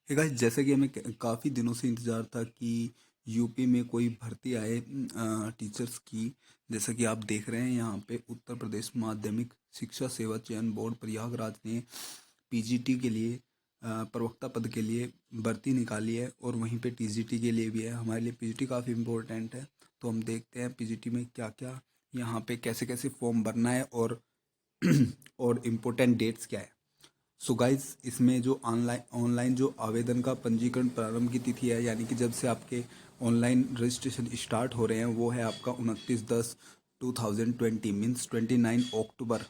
Hey guys, जैसे कि हमें काफ़ी दिनों से इंतज़ार था कि यूपी में कोई भर्ती आए टीचर्स की। जैसा कि आप देख रहे हैं यहाँ पे उत्तर प्रदेश माध्यमिक शिक्षा सेवा चयन बोर्ड प्रयागराज ने पीजीटी के लिए प्रवक्ता पद के लिए भर्ती निकाली है, और वहीं पे टीजीटी के लिए भी है। हमारे लिए पीजीटी काफ़ी इम्पोर्टेंट है, तो हम देखते हैं पीजीटी में क्या क्या, यहाँ पे कैसे कैसे फॉर्म भरना है, और और इम्पोर्टेंट डेट्स क्या है। सो गाइज, इसमें जो ऑनलाइन ऑनलाइन जो आवेदन का पंजीकरण प्रारंभ की तिथि है, यानी कि जब से आपके ऑनलाइन रजिस्ट्रेशन स्टार्ट हो रहे हैं, वो है आपका 29/10/2020 मीन्स 29 अक्टूबर।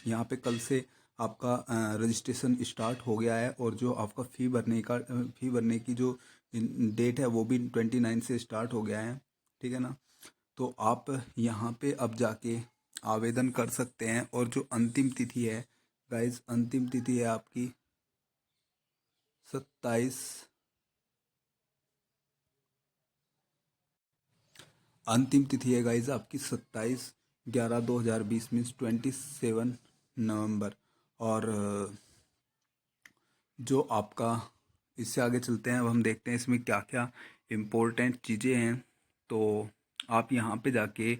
यहाँ पे कल से आपका रजिस्ट्रेशन स्टार्ट हो गया है, और जो आपका फ़ी भरने की जो डेट है वो भी 29 से स्टार्ट हो गया है। ठीक है ना। तो आप यहाँ पे अब जाके आवेदन कर सकते हैं, और जो अंतिम तिथि है गाइज, अंतिम तिथि है आपकी 27। अंतिम तिथि है गाइज आपकी 27/11/2020 मीन्स 27 नवंबर। और जो आपका, इससे आगे चलते हैं, अब हम देखते हैं इसमें क्या क्या इम्पोर्टेंट चीज़ें हैं। तो आप यहाँ पे जाके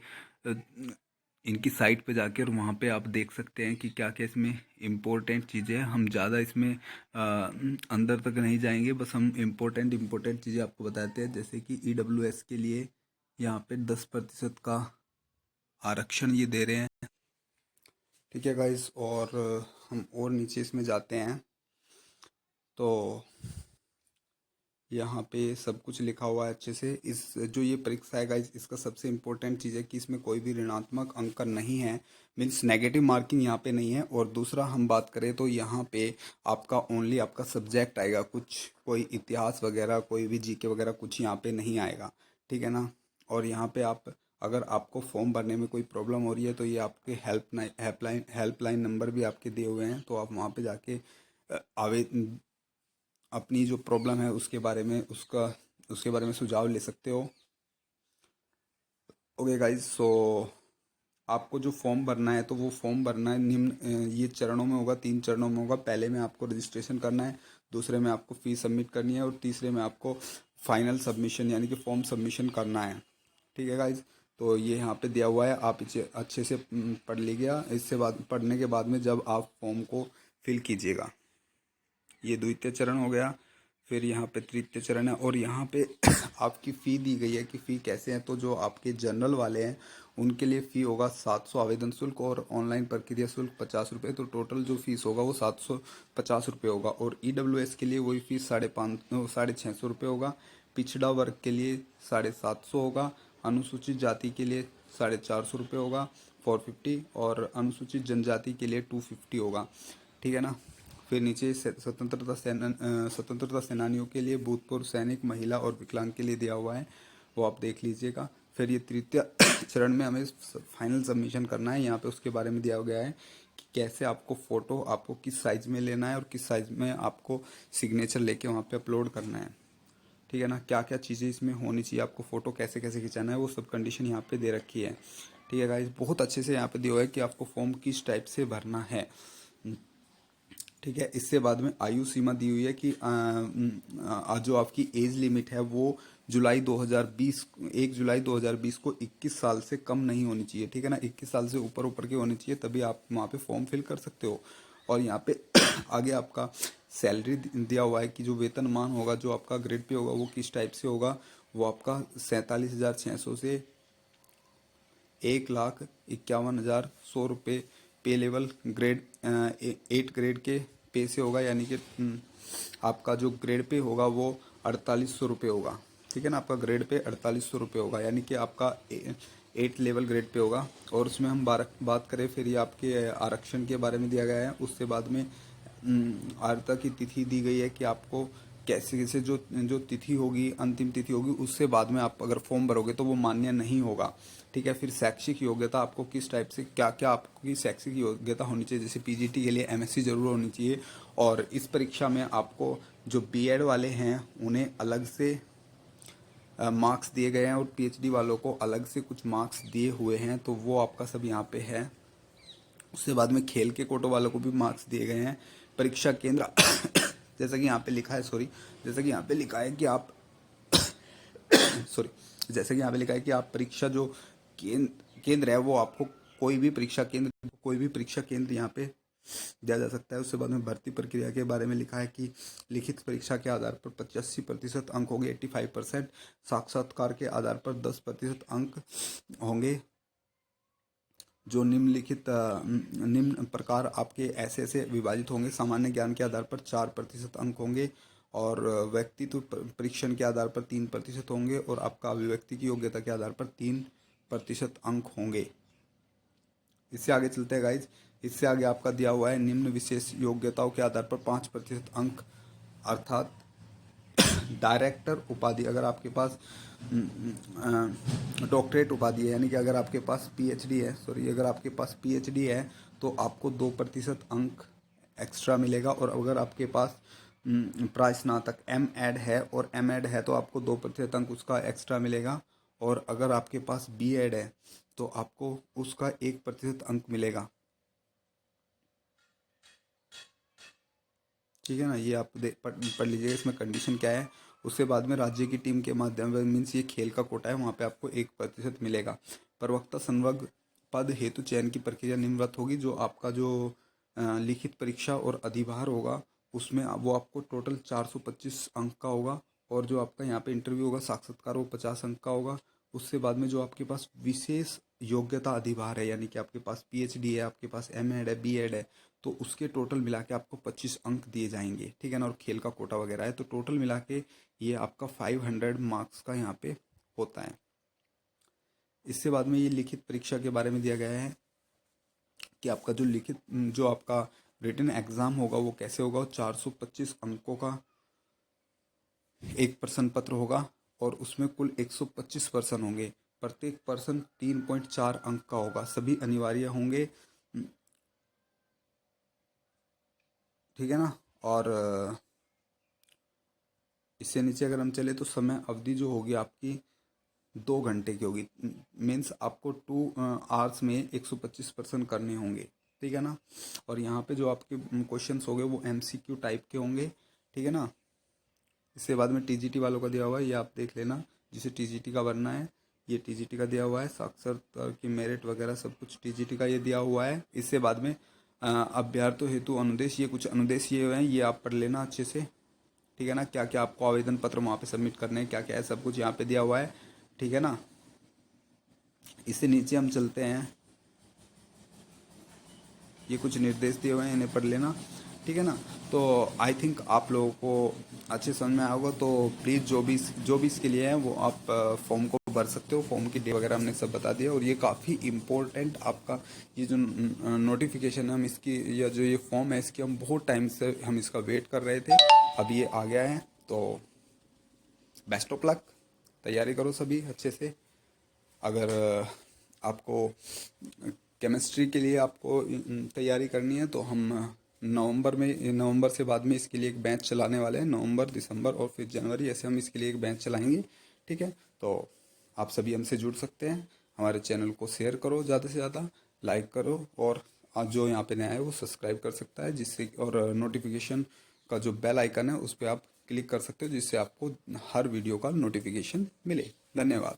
इनकी साइट पे जाके, और वहाँ पे आप देख सकते हैं कि क्या क्या इसमें इम्पोर्टेंट चीज़ें हैं। हम ज़्यादा इसमें अंदर तक नहीं जाएंगे, बस हम इम्पोर्टेंट चीज़ें आपको बताते हैं। जैसे कि ईडब्ल्यूएस के लिए यहाँ पे 10% का आरक्षण ये दे रहे हैं। ठीक है गाइस, और हम और नीचे इसमें जाते हैं तो यहाँ पे सब कुछ लिखा हुआ है अच्छे से। इस जो ये परीक्षा है गाइस, इसका सबसे इम्पोर्टेंट चीज़ है कि इसमें कोई भी ऋणात्मक अंक नहीं है, मीन्स नेगेटिव मार्किंग यहाँ पे नहीं है। और दूसरा हम बात करें तो यहाँ पे आपका ओनली आपका सब्जेक्ट आएगा, कुछ कोई इतिहास वगैरह, कोई भी जीके वगैरह कुछ यहाँ पे नहीं आएगा। ठीक है ना। और यहाँ पे आप, अगर आपको फॉर्म भरने में कोई प्रॉब्लम हो रही है, तो ये आपके हेल्पलाइन नंबर भी आपके दिए हुए हैं, तो आप वहाँ पे जाके आवेदन, अपनी जो प्रॉब्लम है उसके बारे में सुझाव ले सकते हो। ओके गाइज, सो आपको जो फॉर्म भरना है, तो वो फॉर्म भरना है निम्न ये चरणों में होगा, 3 चरणों में होगा। पहले में आपको रजिस्ट्रेशन करना है, दूसरे में आपको फीस सबमिट करनी है, और तीसरे में आपको फाइनल सबमिशन यानी कि फॉर्म सबमिशन करना है। ठीक है गाइज, तो ये यहाँ पे दिया हुआ है, आप इसे अच्छे से पढ़ लीजिएगा। इससे बाद पढ़ने के बाद में जब आप फॉर्म को फिल कीजिएगा, ये द्वितीय चरण हो गया। फिर यहाँ पे तृतीय चरण है, और यहाँ पे आपकी फ़ी दी गई है कि फ़ी कैसे है। तो जो आपके जनरल वाले हैं उनके लिए फ़ी होगा 700 आवेदन शुल्क, और ऑनलाइन प्रक्रिया शुल्क 50 रुपये। तो टोटल जो फीस होगा वो 750 रुपये होगा। और ईडब्ल्यूएस के लिए वही फीस 650 रुपये होगा। पिछड़ा वर्ग के लिए 750 होगा। अनुसूचित जाति के लिए 450 रुपये होगा, 450। और अनुसूचित जनजाति के लिए 250 होगा। ठीक है ना। फिर नीचे स्वतंत्रता सेनानियों के लिए, भूतपूर्व सैनिक, महिला और विकलांग के लिए दिया हुआ है, वो आप देख लीजिएगा। फिर ये तृतीय चरण में हमें फाइनल सबमिशन करना है। यहाँ पे उसके बारे में दिया गया है कि कैसे आपको फ़ोटो, आपको किस साइज़ में लेना है, और किस साइज़ में आपको सिग्नेचर लेके वहाँ पे अपलोड करना है। ठीक है ना। क्या क्या चीज़ें इसमें होनी चाहिए, आपको फ़ोटो कैसे कैसे खिंचाना है, वो सब कंडीशन यहाँ पे दे रखी है। ठीक है गाइस, बहुत अच्छे से यहाँ पे दिया हुआ है कि आपको फॉर्म किस टाइप से भरना है। ठीक है। इससे बाद में आयु सीमा दी हुई है कि जो आपकी एज लिमिट है वो जुलाई 2020 1 जुलाई 2020 को 21 साल से कम नहीं होनी चाहिए। ठीक है ना। 21 साल से ऊपर ऊपर की होनी चाहिए, तभी आप वहाँ पे फॉर्म फिल कर सकते हो। और यहाँ पे आगे आपका सैलरी दिया हुआ है कि जो वेतनमान होगा, जो आपका ग्रेड पे होगा, वो किस टाइप से होगा। वो आपका 47,600 से 1,51,100 रुपये पे लेवल ग्रेड 8 ग्रेड के पे से होगा, यानी कि आपका जो ग्रेड पे होगा वो 4800 रुपये होगा। ठीक है ना। आपका ग्रेड पे 4800 रुपये होगा, यानी कि आपका 8 लेवल ग्रेड पे होगा। और उसमें हम बात करें, फिर ये आपके आरक्षण के बारे में दिया गया है। उससे बाद में आर्द्रता की तिथि दी गई है कि आपको कैसे कैसे जो जो तिथि होगी, अंतिम तिथि होगी, उससे बाद में आप अगर फॉर्म भरोगे तो वो मान्य नहीं होगा। ठीक है। फिर शैक्षिक योग्यता, आपको किस टाइप से क्या क्या आपकी शैक्षिक योग्यता होनी चाहिए। जैसे पीजीटी के लिए एमएससी जरूर होनी चाहिए। और इस परीक्षा में आपको जो बीएड वाले हैं उन्हें अलग से मार्क्स दिए गए हैं, और पीएचडी वालों को अलग से कुछ मार्क्स दिए हुए हैं, तो वो आपका सब यहाँ पे है। उससे बाद में खेल के कोटो वालों को भी मार्क्स दिए गए हैं। परीक्षा केंद्र जैसा कि यहाँ पे लिखा है, जैसा कि यहाँ पे लिखा है कि आप सॉरी जैसा कि यहाँ पे लिखा है कि आप परीक्षा जो केंद्र है वो आपको कोई भी परीक्षा केंद्र यहाँ पे दिया जा सकता है। उसके बाद में भर्ती प्रक्रिया के बारे में लिखा है कि लिखित परीक्षा के आधार पर 85% अंक होंगे, 85%। साक्षात्कार के आधार पर 10% अंक होंगे। जो निम्न प्रकार आपके ऐसे ऐसे विभाजित होंगे। सामान्य ज्ञान के आधार पर 4% अंक होंगे और व्यक्तित्व परीक्षण के आधार पर 3% होंगे और आपका अभिव्यक्ति की योग्यता के आधार पर 3% अंक होंगे। इससे आगे चलते हैं गाइज। इससे आगे आपका दिया हुआ है निम्न विशेष योग्यताओं के आधार पर 5% अंक, अर्थात डायरेक्टर उपाधि अगर आपके पास डॉक्टरेट उपाधि है, यानी कि अगर आपके पास अगर आपके पास पीएचडी है तो आपको 2% अंक एक्स्ट्रा मिलेगा। और अगर आपके पास प्रास्नातक एमएड है और एमएड है तो आपको 2% अंक उसका एक्स्ट्रा मिलेगा। और अगर आपके पास बीएड है तो आपको उसका 1% अंक मिलेगा। ठीक है ना, ये आप पढ़ लीजिएगा इसमें कंडीशन क्या है। उसके बाद में राज्य की टीम के माध्यम से, मीन्स ये खेल का कोटा है, वहाँ पे आपको 1% मिलेगा। प्रवक्ता संवर्ग पद हेतु चयन की प्रक्रिया निम्नवत होगी। जो आपका जो लिखित परीक्षा और अधिभार होगा उसमें वो आपको टोटल 425 अंक का होगा। और जो आपका यहाँ पे इंटरव्यू होगा साक्षात्कार वो 50 अंक का होगा। उससे बाद में जो आपके पास विशेष योग्यता अधिभार है, यानी कि आपके पास पीएचडी है, आपके पास एमएड है, बीएड है, तो उसके टोटल मिला के आपको 25 अंक दिए जाएंगे। ठीक है ना, और खेल का कोटा वगैरह है तो टोटल मिला के ये आपका 500 मार्क्स का यहाँ पे होता है। इससे बाद में ये लिखित परीक्षा के बारे में दिया गया है कि आपका जो आपका रिटन एग्जाम होगा वो कैसे होगा। 425 अंकों का एक प्रश्न पत्र होगा और उसमें कुल 125 प्रश्न होंगे। प्रत्येक प्रश्न 3.4 अंक का होगा। सभी अनिवार्य होंगे। ठीक है ना, और इससे नीचे अगर हम चले तो समय अवधि जो होगी आपकी 2 घंटे की होगी। मीन्स आपको 2 आवर्स में 125 प्रश्न करने होंगे। ठीक है ना, और यहाँ पे जो आपके क्वेश्चंस होंगे वो एमसीक्यू टाइप के होंगे। ठीक है ना, इसके बाद में टीजीटी वालों का दिया हुआ है, ये आप देख लेना जिसे टीजीटी का बनना है। ये टीजीटी का दिया हुआ है, साक्षरता की मेरिट वगैरह सब कुछ टीजीटी का ये दिया हुआ है। इससे बाद में अभ्यर्थियों हेतु अनुदेश, ये कुछ अनुदेश ये हैं, ये आप पढ़ लेना अच्छे से। ठीक है ना, क्या क्या आपको आवेदन पत्र वहाँ पे सबमिट करने हैं, क्या क्या है, सब कुछ यहाँ पे दिया हुआ है। ठीक है ना, इससे नीचे हम चलते हैं। ये कुछ निर्देश दिए हुए हैं, इन्हें पढ़ लेना। ठीक है ना, तो आई थिंक आप लोगों को अच्छे समझ में आया होगा। तो प्लीज़ जो भी इसके लिए है वो आप फॉर्म को भर सकते हो। फॉर्म की डेट वगैरह हमने सब बता दिया। और ये काफ़ी इम्पोर्टेंट आपका ये जो नोटिफिकेशन है हम इसकी, या जो ये फॉर्म है इसकी हम बहुत टाइम से हम इसका वेट कर रहे थे, अब ये आ गया है। तो बेस्ट ऑफ लक, तैयारी करो सभी अच्छे से। अगर आपको केमिस्ट्री के लिए आपको तैयारी करनी है तो हम नवंबर से बाद में इसके लिए एक बैच चलाने वाले हैं। नवंबर, दिसंबर और फिर जनवरी, ऐसे हम इसके लिए एक बैच चलाएंगे। ठीक है, तो आप सभी हमसे जुड़ सकते हैं। हमारे चैनल को शेयर करो, ज़्यादा से ज़्यादा लाइक करो, और आज जो यहाँ पे नया है वो सब्सक्राइब कर सकता है, जिससे और नोटिफिकेशन का जो बेल आइकन है उस पर आप क्लिक कर सकते हो, जिससे आपको हर वीडियो का नोटिफिकेशन मिले। धन्यवाद।